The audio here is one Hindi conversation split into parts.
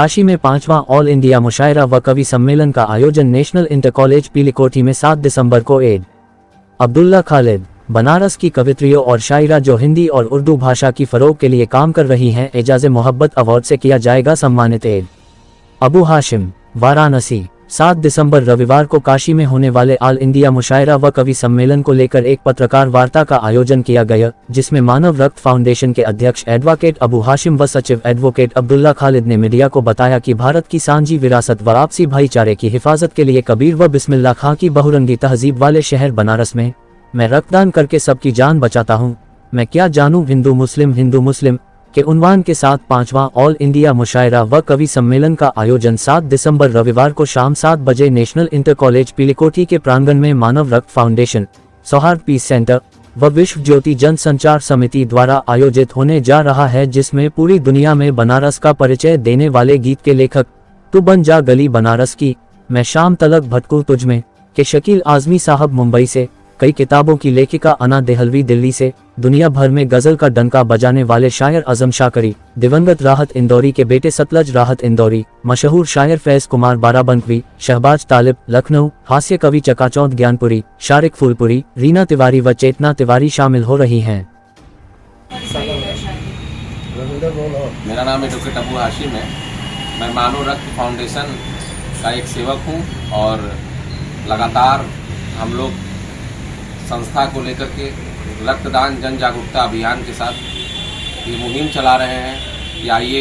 काशी में 5वां ऑल इंडिया मुशायरा व कवि सम्मेलन का आयोजन नेशनल इंटर कॉलेज पीलीकोठी में 7 दिसंबर को एड अब्दुल्ला खालिद, बनारस की कवित्रियों और शायरा जो हिंदी और उर्दू भाषा की फरोग के लिए काम कर रही हैं, एजाज़े मोहब्बत अवार्ड से किया जाएगा सम्मानित। एड अबू हाशिम, वाराणसी। 7 दिसंबर रविवार को काशी में होने वाले ऑल इंडिया मुशायरा व कवि सम्मेलन को लेकर एक पत्रकार वार्ता का आयोजन किया गया, जिसमें मानव रक्त फाउंडेशन के अध्यक्ष एडवोकेट अबू हाशिम व सचिव एडवोकेट अब्दुल्ला खालिद ने मीडिया को बताया कि भारत की सांझी विरासत व आपसी भाईचारे की हिफाजत के लिए कबीर व बिस्मिल्लाह खां की बहुरंगी तहजीब वाले शहर बनारस में मैं रक्तदान करके सबकी जान बचाता हूँ, मैं क्या जानूँ हिंदू मुस्लिम के उन्वान के साथ 5वां ऑल इंडिया मुशायरा व कवि सम्मेलन का आयोजन 7 दिसंबर रविवार को शाम 7 बजे नेशनल इंटर कॉलेज पीलीकोठी के प्रांगण में मानव रक्त फाउंडेशन, सौहार्द पीस सेंटर व विश्व ज्योति जन संचार समिति द्वारा आयोजित होने जा रहा है, जिसमें पूरी दुनिया में बनारस का परिचय देने वाले गीत के लेखक तू बन जा गली बनारस की, मैं शाम तलक भटकूं तुझमें के शकील आजमी साहब मुंबई से, कई किताबों की लेखिका अना देहलवी दिल्ली से, दुनिया भर में गजल का डंका बजाने वाले शायर आजम शाकरी, दिवंगत राहत इंदौरी के बेटे सतलज राहत इंदौरी, मशहूर शायर फैज कुमार बाराबंकवी, शहबाज तालिब लखनऊ, हास्य कवि चकाचौंध ज्ञानपुरी, शारिक फूलपुरी, रीना तिवारी व चेतना तिवारी शामिल हो रही हैं। मेरा नाम एडवोकेट अबू हाशिम है। मैं मानव रक्त फाउंडेशन का एक सेवक हूँ और लगातार हम लोग संस्था को लेकर के रक्तदान जन जागरूकता अभियान के साथ ये मुहिम चला रहे हैं कि आइए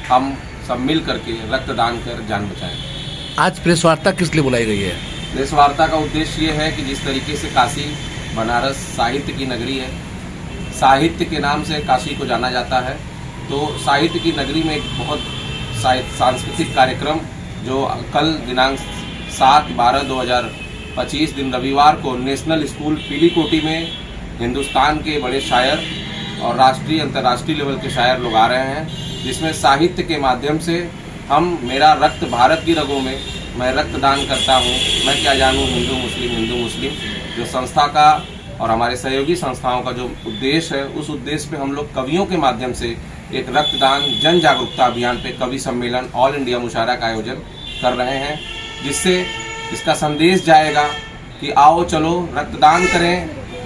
हम सब मिल करके रक्तदान कर जान बचाएं। आज प्रेस वार्ता किस लिए बुलाई गई है? प्रेस वार्ता का उद्देश्य ये है कि जिस तरीके से काशी बनारस साहित्य की नगरी है, साहित्य के नाम से काशी को जाना जाता है, तो साहित्य की नगरी में एक बहुत सांस्कृतिक कार्यक्रम जो कल दिनांक 7/12/2025 दिन रविवार को नेशनल स्कूल पीलीकोठी में हिंदुस्तान के बड़े शायर और राष्ट्रीय अंतर्राष्ट्रीय लेवल के शायर लोग आ रहे हैं, जिसमें साहित्य के माध्यम से हम मेरा रक्त भारत की रगों में, मैं रक्तदान करता हूँ, मैं क्या जानूँ हिंदू मुस्लिम जो संस्था का और हमारे सहयोगी संस्थाओं का जो उद्देश्य है, उस उद्देश्य पे हम लोग कवियों के माध्यम से एक रक्तदान जन जागरूकता अभियान पे कवि सम्मेलन ऑल इंडिया मुशायरा का आयोजन कर रहे हैं, जिससे इसका संदेश जाएगा कि आओ चलो रक्तदान करें।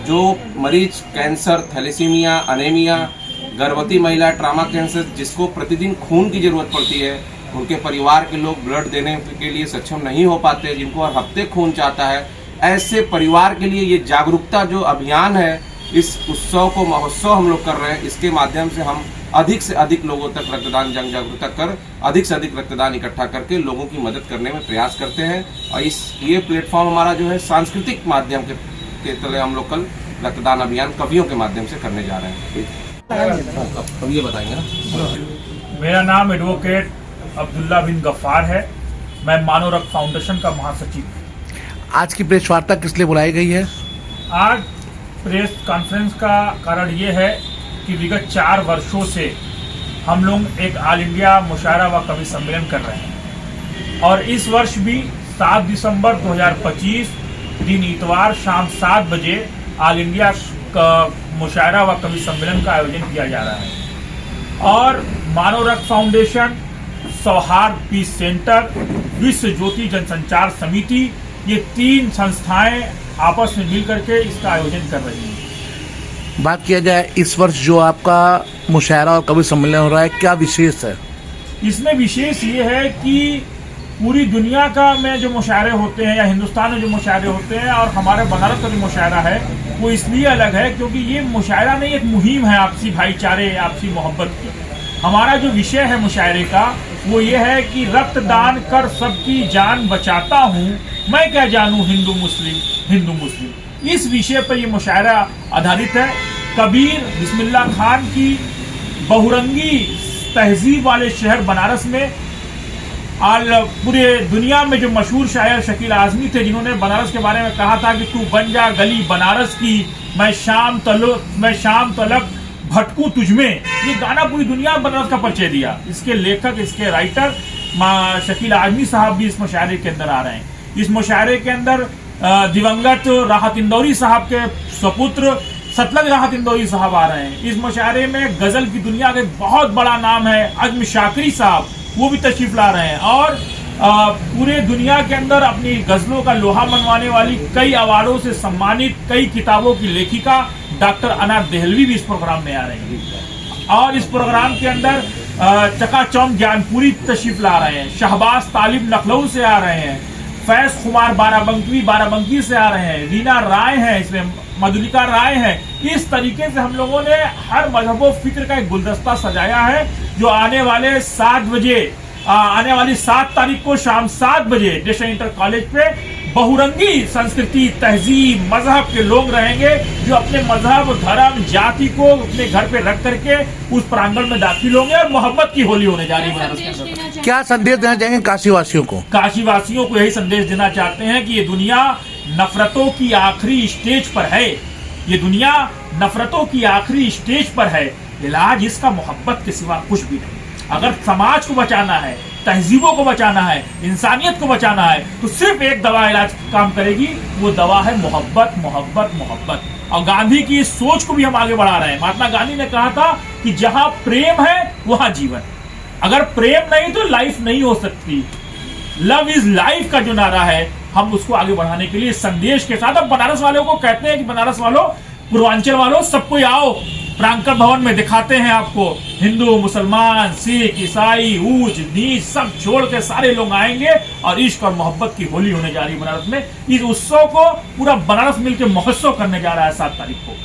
जो मरीज कैंसर, थैलेसीमिया, अनेमिया, गर्भवती महिला, ट्रामा कैंसर, जिसको प्रतिदिन खून की ज़रूरत पड़ती है, उनके परिवार के लोग ब्लड देने के लिए सक्षम नहीं हो पाते, जिनको हर हफ्ते खून चाहता है, ऐसे परिवार के लिए ये जागरूकता जो अभियान है, इस उत्सव को महोत्सव हम लोग कर रहे हैं, इसके माध्यम से हम अधिक से अधिक लोगों तक रक्तदान जन जागरूकता कर अधिक से अधिक रक्तदान इकट्ठा करके लोगों की मदद करने में प्रयास करते हैं। और ये प्लेटफॉर्म हमारा जो है सांस्कृतिक माध्यम के तले हम लोग कल रक्तदान अभियान कवियों के माध्यम से करने जा रहे हैं। अब ये बताएंगे ना। मेरा नाम एडवोकेट अब्दुल्ला बिन गफ्फार है, मैं मानव रक्त फाउंडेशन का महासचिव। आज की प्रेस वार्ता किस लिए बुलाई गई है? आज प्रेस कॉन्फ्रेंस का कारण ये है कि विगत 4 वर्षों से हम लोग एक ऑल इंडिया मुशायरा व कवि सम्मेलन कर रहे हैं और इस वर्ष भी 7 दिसंबर 2025 दिन इतवार शाम 7 बजे ऑल इंडिया मुशायरा व कवि सम्मेलन का आयोजन किया जा रहा है और मानव रक्त फाउंडेशन, सौहार्द पीस सेंटर, विश्व ज्योति जनसंचार समिति, ये 3 संस्थाएं आपस में मिलकर के इसका आयोजन कर रही हैं। बात किया जाए इस वर्ष जो आपका मुशायरा और कवि सम्मेलन हो रहा है, क्या विशेष है? इसमें विशेष ये है कि पूरी दुनिया का में जो मुशायरे होते हैं या हिंदुस्तान में जो मुशायरे होते हैं और हमारे बनारस का जो मुशायरा है वो इसलिए अलग है क्योंकि ये मुशायरा नहीं, एक मुहिम है आपसी भाईचारे, आपसी मोहब्बत की। हमारा जो विषय है मुशायरे का वो ये है कि रक्तदान कर सबकी जान बचाता हूँ, मैं क्या जानूँ हिंदू मुस्लिम। इस विषय पर ये मुशायरा आधारित है। कबीर बिस्मिल्लाह खान की बहुरंगी तहजीब वाले शहर बनारस में पूरे दुनिया में जो मशहूर शायर शकील आजमी थे, जिन्होंने बनारस के बारे में कहा था कि तू बन जा गली बनारस की, मैं शाम तलक भटकू तुझमें, ये गाना पूरी दुनिया में बनारस का परिचय दिया। इसके लेखक, इसके राइटर शकील आजमी साहब भी इस मुशायरे के अंदर आ रहे हैं। इस मुशायरे के अंदर दिवंगत राहत इंदौरी साहब के सपुत्र सतलज राहत इंदौरी साहब आ रहे हैं। इस मुशायरे में गजल की दुनिया का एक बहुत बड़ा नाम है आजम शाकरी साहब, वो भी तशरीफ ला रहे हैं। और पूरे दुनिया के अंदर अपनी गजलों का लोहा मनवाने वाली, कई अवार्डों से सम्मानित, कई किताबों की लेखिका डॉक्टर अना देहलवी भी इस प्रोग्राम में आ रही हैं। और इस प्रोग्राम के अंदर चकाचौंध ज्ञानपुरी तशरीफ ला रहे हैं, शहबाज तालिब लखनऊ से आ रहे हैं, फैज कुमार बाराबंकी से आ रहे हैं, रीना राय हैं, इसमें मधुलिका राय है। इस तरीके से हम लोगों ने हर मजहबो फिक्र का एक गुलदस्ता सजाया है, जो आने वाले 7 बजे, आने वाली 7 तारीख को शाम 7 बजे नेशनल इंटर कॉलेज पे बहुरंगी संस्कृति, तहजीब, मजहब के लोग रहेंगे, जो अपने मजहब, धर्म, जाति को अपने घर पे रख करके उस प्रांगण में दाखिल होंगे और मोहब्बत की होली होने जा रही है बनारस के अंदर। क्या संदेश देना चाहेंगे काशी वासियों को? काशी वासियों को यही संदेश देना चाहते हैं कि ये दुनिया नफरतों की आखिरी स्टेज पर है। ये दुनिया नफरतों की आखिरी स्टेज पर है। इलाज इसका मोहब्बत के सिवा कुछ भी नहीं। अगर समाज को बचाना है, तहजीबों को बचाना है, इंसानियत को बचाना है, तो सिर्फ एक दवा इलाज काम करेगी, वो दवा है मोहब्बत, मोहब्बत, मोहब्बत। और गांधी की इस सोच को भी हम आगे बढ़ा रहे हैं। महात्मा गांधी ने कहा था कि जहां प्रेम है वहां जीवन। अगर प्रेम नहीं तो लाइफ नहीं हो सकती। लव इज लाइफ का जो नारा है, हम उसको आगे बढ़ाने के लिए संदेश के साथ अब बनारस वालों को कहते हैं कि बनारस वालों, पूर्वांचल वालों, सबको आओ प्रांकर भवन में, दिखाते हैं आपको। हिंदू, मुसलमान, सिख, ईसाई, ऊंच नीच सब छोड़ के सारे लोग आएंगे और इश्क और मोहब्बत की होली होने जा रही है बनारस में। इस उत्सव को पूरा बनारस मिलकर महोत्सव करने जा रहा है 7 तारीख को।